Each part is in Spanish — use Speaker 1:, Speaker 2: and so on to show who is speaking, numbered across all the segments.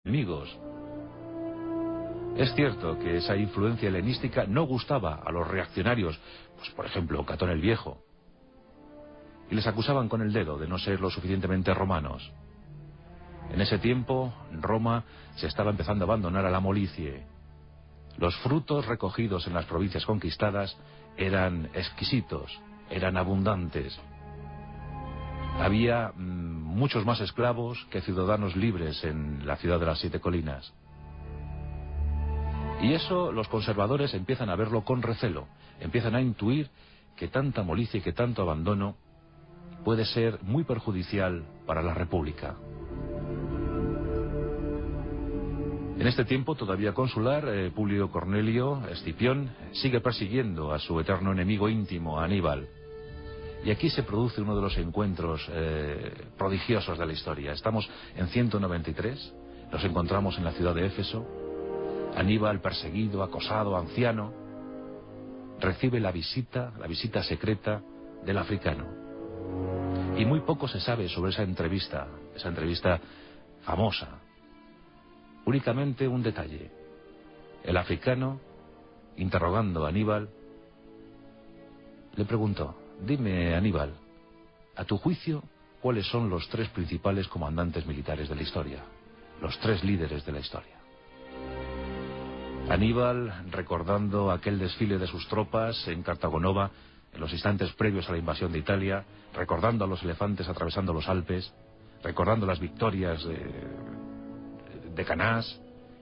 Speaker 1: enemigos. Es cierto que esa influencia helenística no gustaba a los reaccionarios, pues por ejemplo Catón el Viejo, y les acusaban con el dedo de no ser lo suficientemente romanos. En ese tiempo, Roma se estaba empezando a abandonar a la molicie. Los frutos recogidos en las provincias conquistadas eran exquisitos, eran abundantes. Había muchos más esclavos que ciudadanos libres en la ciudad de las 7 colinas. Y eso los conservadores empiezan a verlo con recelo, empiezan a intuir que tanta molicie y que tanto abandono puede ser muy perjudicial para la República. En este tiempo todavía consular, Publio Cornelio Escipión sigue persiguiendo a su eterno enemigo íntimo, Aníbal. Y aquí se produce uno de los encuentros prodigiosos de la historia. Estamos en 193, nos encontramos en la ciudad de Éfeso. Aníbal, perseguido, acosado, anciano, recibe la visita secreta del africano. Y muy poco se sabe sobre esa entrevista famosa. Únicamente un detalle. El africano, interrogando a Aníbal, le preguntó: dime, Aníbal, a tu juicio, ¿cuáles son los 3 principales comandantes militares de la historia? Los 3 líderes de la historia. Aníbal, recordando aquel desfile de sus tropas en Cartagonova, en los instantes previos a la invasión de Italia, recordando a los elefantes atravesando los Alpes, recordando las victorias de Canás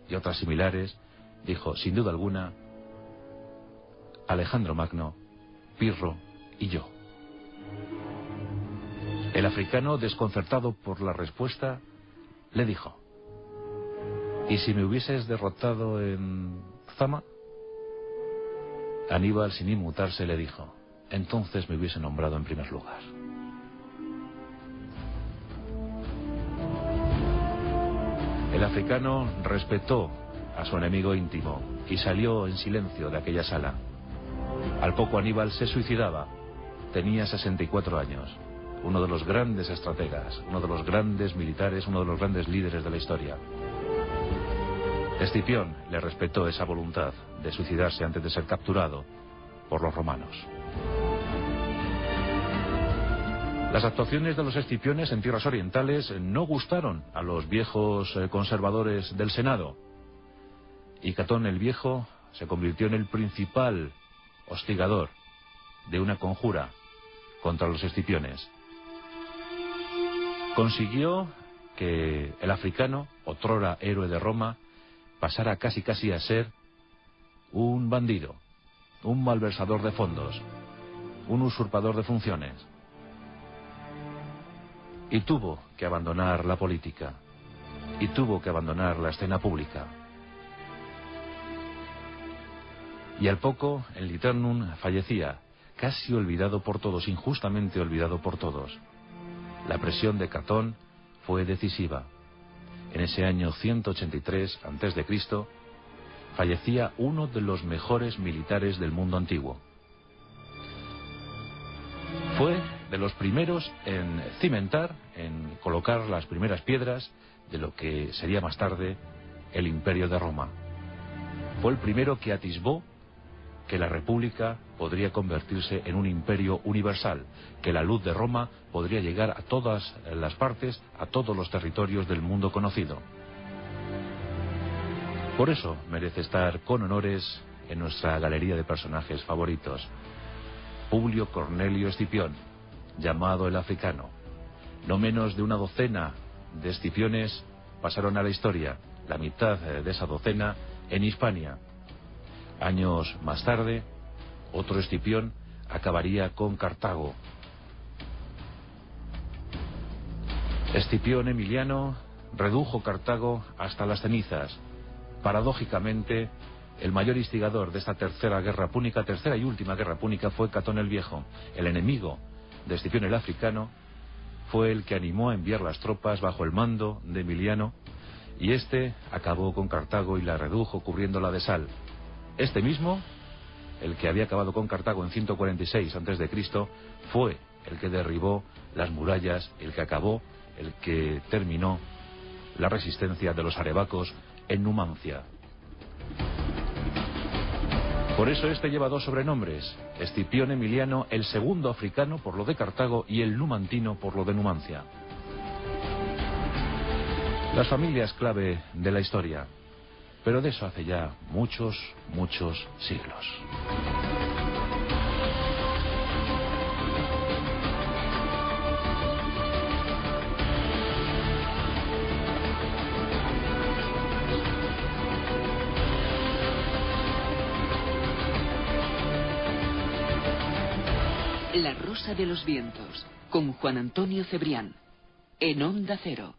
Speaker 1: y otras similares, dijo, sin duda alguna, Alejandro Magno, Pirro y yo. El africano, desconcertado por la respuesta, le dijo: ¿y si me hubieses derrotado en Zama? Aníbal, sin inmutarse, le dijo: entonces me hubiese nombrado en primer lugar. El africano respetó a su enemigo íntimo y salió en silencio de aquella sala. Al poco Aníbal se suicidaba. Tenía 64 años. Uno de los grandes estrategas, uno de los grandes militares, uno de los grandes líderes de la historia. Escipión le respetó esa voluntad de suicidarse antes de ser capturado por los romanos. Las actuaciones de los escipiones en tierras orientales no gustaron a los viejos conservadores del Senado. Y Catón el Viejo se convirtió en el principal hostigador de una conjura contra los escipiones. Consiguió que el africano, otrora héroe de Roma, pasara casi a ser un bandido, un malversador de fondos, un usurpador de funciones. Y tuvo que abandonar la política, y tuvo que abandonar la escena pública. Y al poco, en Liternum fallecía, casi olvidado por todos, injustamente olvidado por todos. La presión de Catón fue decisiva. En ese año 183 a.C., fallecía uno de los mejores militares del mundo antiguo. Fue de los primeros en cimentar, en colocar las primeras piedras de lo que sería más tarde el Imperio de Roma. Fue el primero que atisbó que la República podría convertirse en un imperio universal, que la luz de Roma podría llegar a todas las partes, a todos los territorios del mundo conocido. Por eso merece estar con honores en nuestra galería de personajes favoritos. Publio Cornelio Escipión, llamado el africano. No menos de una docena de escipiones pasaron a la historia, la mitad de esa docena en Hispania. Años más tarde, otro Escipión acabaría con Cartago. Escipión Emiliano redujo Cartago hasta las cenizas. Paradójicamente, el mayor instigador de esta tercera guerra púnica, tercera y última guerra púnica, fue Catón el Viejo. El enemigo de Escipión el africano fue el que animó a enviar las tropas bajo el mando de Emiliano, y este acabó con Cartago y la redujo cubriéndola de sal. Este mismo, el que había acabado con Cartago en 146 a.C., fue el que derribó las murallas, el que acabó, el que terminó la resistencia de los arebacos en Numancia. Por eso este lleva dos sobrenombres: Escipión Emiliano, el segundo africano por lo de Cartago y el numantino por lo de Numancia. Las familias clave de la historia, pero de eso hace ya muchos siglos.
Speaker 2: La Rosa de los Vientos, con Juan Antonio Cebrián, en Onda Cero.